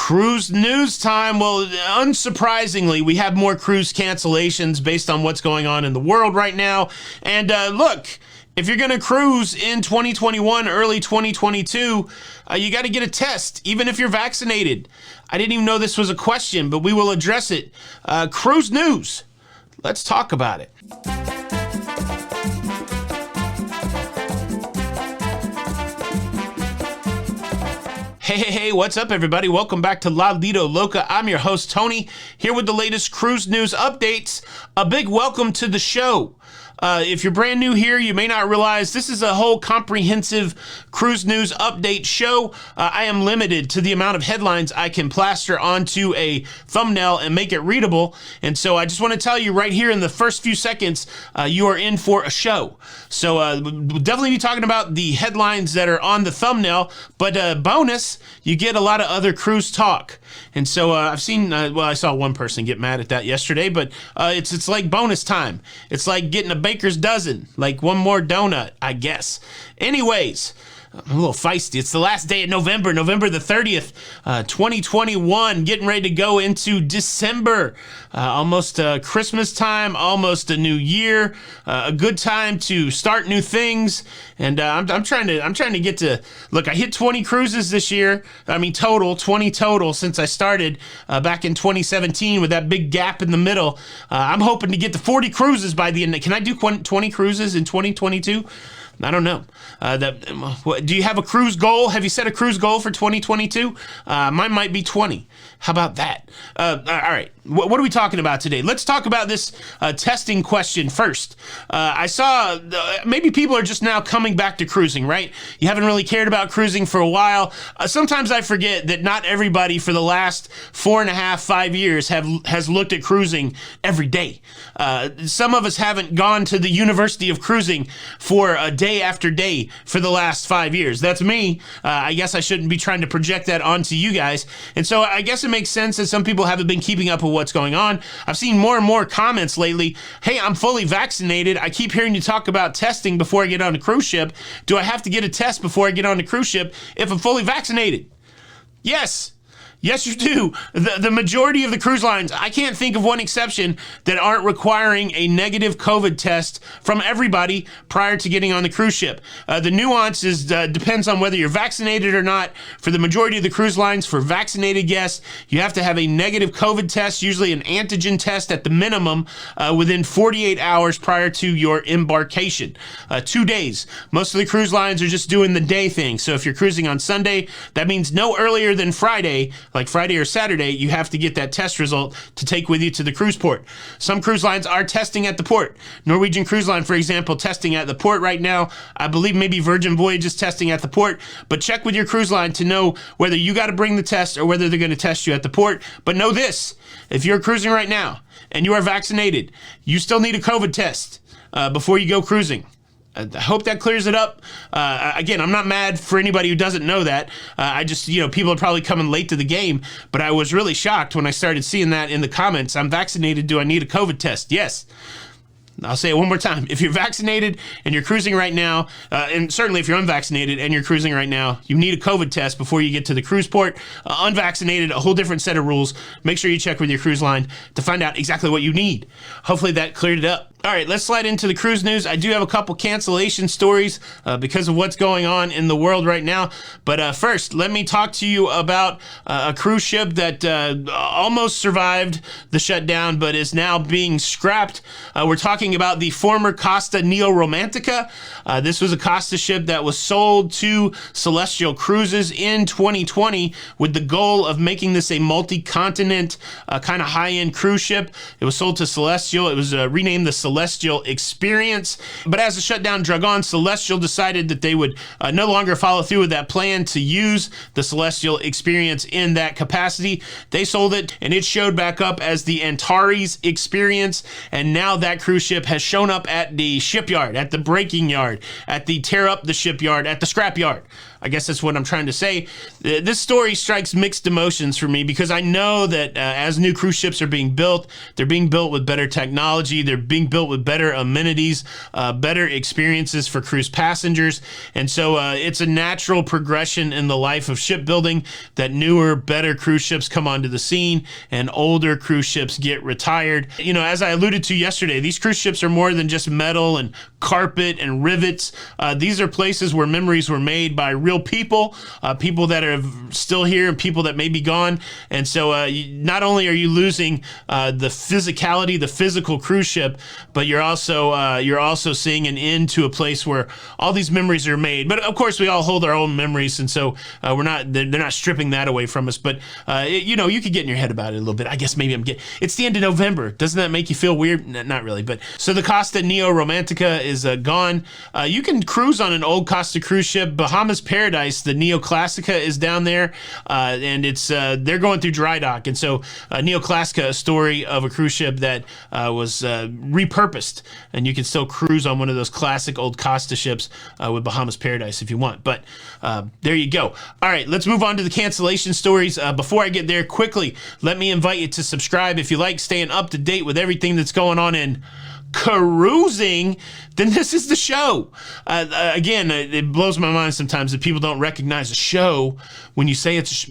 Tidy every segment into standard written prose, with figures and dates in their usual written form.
Cruise news time. Well, unsurprisingly, we have more cruise cancellations based on what's going on in the world right now. And look, if you're going to cruise in 2021, early 2022, you got to get a test, even if you're vaccinated. I didn't even know this was a question, but we will address it. Cruise news. Let's talk about it. Hey, what's up, everybody? Welcome back to Lido, Loca. I'm your host, Tony, here with the latest cruise news updates. A big welcome to the show. If you're brand new here, you may not realize this is a whole comprehensive cruise news update show. I am limited to the amount of headlines I can plaster onto a thumbnail and make it readable. And so I just want to tell you right here in the first few seconds, you are in for a show. So we'll definitely be talking about the headlines that are on the thumbnail, but bonus, you get a lot of other cruise talk. And so I've seen, I saw one person get mad at that yesterday, but it's like bonus time. It's like getting a baker's dozen, like one more donut, I guess. Anyways, I'm a little feisty. It's the last day of November the 30th, 2021, getting ready to go into December. Almost Christmas time, almost a new year, a good time to start new things. And I'm trying to get to, look, I hit 20 cruises this year. I mean, 20 total since I started back in 2017 with that big gap in the middle. I'm hoping to get to 40 cruises by the end. Can I do 20 cruises in 2022? I don't know. Do you have a cruise goal? Have you set a cruise goal for 2022? Mine might be 20. How about that? All right. What are we talking about today? Let's talk about this testing question first. I saw maybe people are just now coming back to cruising, right? You haven't really cared about cruising for a while. Sometimes I forget that not everybody for the last 4.5, 5 years has looked at cruising every day. Some of us haven't gone to the University of Cruising for a day after day for the last 5 years. That's me. I guess I shouldn't be trying to project that onto you guys. And so I guess it makes sense that some people haven't been keeping up with what's going on. I've seen more and more comments lately. Hey, I'm fully vaccinated. I keep hearing you talk about testing before I get on a cruise ship. Do I have to get a test before I get on a cruise ship if I'm fully vaccinated? Yes. Yes, you do. The majority of the cruise lines, I can't think of one exception that aren't requiring a negative COVID test from everybody prior to getting on the cruise ship. The nuance depends on whether you're vaccinated or not. For the majority of the cruise lines, for vaccinated guests, you have to have a negative COVID test, usually an antigen test at the minimum, within 48 hours prior to your embarkation. 2 days. Most of the cruise lines are just doing the day thing. So if you're cruising on Sunday, that means no earlier than Friday, like Friday or Saturday, you have to get that test result to take with you to the cruise port. Some cruise lines are testing at the port. Norwegian Cruise Line, for example, testing at the port right now. I believe maybe Virgin Voyage is testing at the port, but check with your cruise line to know whether you got to bring the test or whether they're going to test you at the port. But know this, if you're cruising right now and you are vaccinated, you still need a COVID test before you go cruising. I hope that clears it up. Again, I'm not mad for anybody who doesn't know that. I just, people are probably coming late to the game, but I was really shocked when I started seeing that in the comments. I'm vaccinated. Do I need a COVID test? Yes. I'll say it one more time. If you're vaccinated and you're cruising right now, and certainly if you're unvaccinated and you're cruising right now, you need a COVID test before you get to the cruise port. Unvaccinated, a whole different set of rules. Make sure you check with your cruise line to find out exactly what you need. Hopefully that cleared it up. All right, let's slide into the cruise news. I do have a couple cancellation stories because of what's going on in the world right now. But first, let me talk to you about a cruise ship that almost survived the shutdown, but is now being scrapped. We're talking about the former Costa Neo Romantica. This was a Costa ship that was sold to Celestial Cruises in 2020 with the goal of making this a multi-continent kind of high-end cruise ship. It was sold to Celestial. It was renamed the Celestial Experience. But as the shutdown drug on, Celestial decided that they would no longer follow through with that plan to use the Celestial Experience in that capacity. They sold it, and it showed back up as the Antares Experience, and now that cruise ship has shown up at the shipyard, at the breaking yard, at the tear up the shipyard, at the scrap yard. I guess that's what I'm trying to say. This story strikes mixed emotions for me because I know that as new cruise ships are being built, they're being built with better technology. They're being built with better amenities, better experiences for cruise passengers. And so it's a natural progression in the life of shipbuilding that newer, better cruise ships come onto the scene and older cruise ships get retired. You know, as I alluded to yesterday, these cruise ships are more than just metal and carpet and rivets. These are places where memories were made by real people, people that are still here and people that may be gone. And so not only are you losing the physicality, the physical cruise ship, but you're also seeing an end to a place where all these memories are made. But of course, we all hold our own memories, and so they're not stripping that away from us. But you know, you could get in your head about it a little bit. I guess maybe it's the end of November. Doesn't that make you feel weird? Not really. But so the Costa Neo Romantica is gone. You can cruise on an old Costa cruise ship. Bahamas Paradise, the Neo Classica, is down there, and it's they're going through dry dock. And so Neo Classica, a story of a cruise ship that was repurposed, and you can still cruise on one of those classic old Costa ships with Bahamas Paradise if you want. But there you go. All right, let's move on to the cancellation stories. Before I get there, quickly, let me invite you to subscribe if you like staying up to date with everything that's going on in cruising. Then this is the show. Again, it blows my mind sometimes that people don't recognize a show when you say it's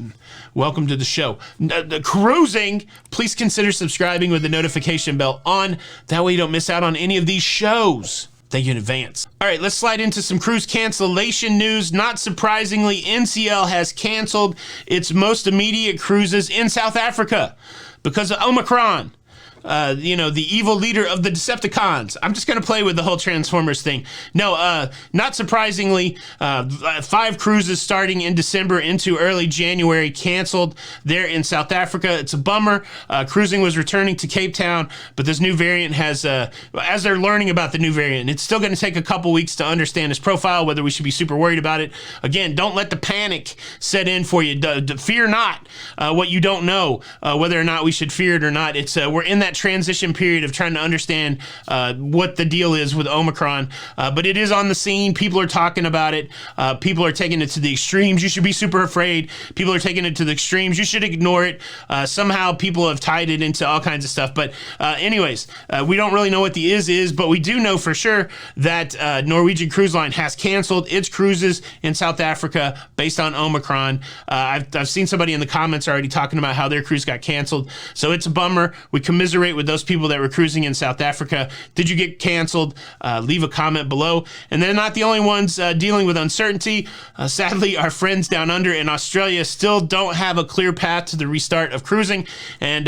welcome to the show. The cruising, please consider subscribing with the notification bell on. That way you don't miss out on any of these shows. Thank you in advance. All right, let's slide into some cruise cancellation news. Not surprisingly, NCL has canceled its most immediate cruises in South Africa because of Omicron. You know, the evil leader of the Decepticons. I'm just going to play with the whole Transformers thing. No, not surprisingly, 5 cruises starting in December into early January canceled there in South Africa. It's a bummer. Cruising was returning to Cape Town, but this new variant has, as they're learning about the new variant, it's still going to take a couple weeks to understand its profile, whether we should be super worried about it. Again, don't let the panic set in for you. Fear not what you don't know, whether or not we should fear it or not. It's we're in that transition period of trying to understand what the deal is with Omicron, but it is on the scene. People are talking about it. People are taking it to the extremes. You should be super afraid. People are taking it to the extremes. You should ignore it. Somehow people have tied it into all kinds of stuff. But anyways, we don't really know what the is, but we do know for sure that Norwegian Cruise Line has canceled its cruises in South Africa based on Omicron. I've seen somebody in the comments already talking about how their cruise got canceled. So it's a bummer. We commiserate with those people that were cruising in South Africa. Did you get canceled? Leave a comment below. And they're not the only ones dealing with uncertainty. Sadly, our friends down under in Australia still don't have a clear path to the restart of cruising, and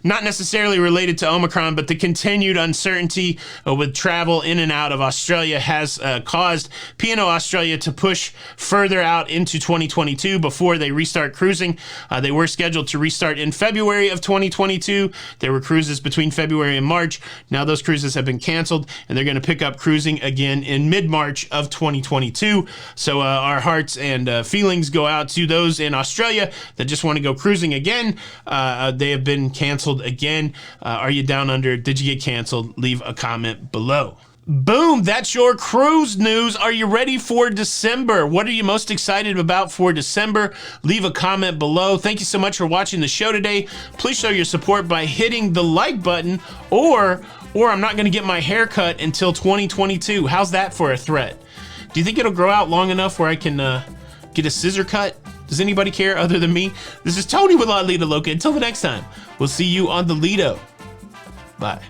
not necessarily related to Omicron, but the continued uncertainty with travel in and out of Australia has caused P&O Australia to push further out into 2022 before they restart cruising. They were scheduled to restart in February of 2022. There were cruises between February and March. Now those cruises have been canceled, and they're going to pick up cruising again in mid-March of 2022. So our hearts and feelings go out to those in Australia that just want to go cruising again. They have been canceled again. Are you down under? Did you get canceled? Leave a comment below. Boom, that's your cruise news. Are you ready for December? What are you most excited about for December? Leave a comment below. Thank you so much for watching the show today. Please show your support by hitting the like button, or I'm not going to get my hair cut until 2022. How's that for a threat? Do you think it'll grow out long enough where I can get a scissor cut? Does anybody care other than me? This is Tony with Lido Loca. Until the next time, we'll see you on the Lido. Bye.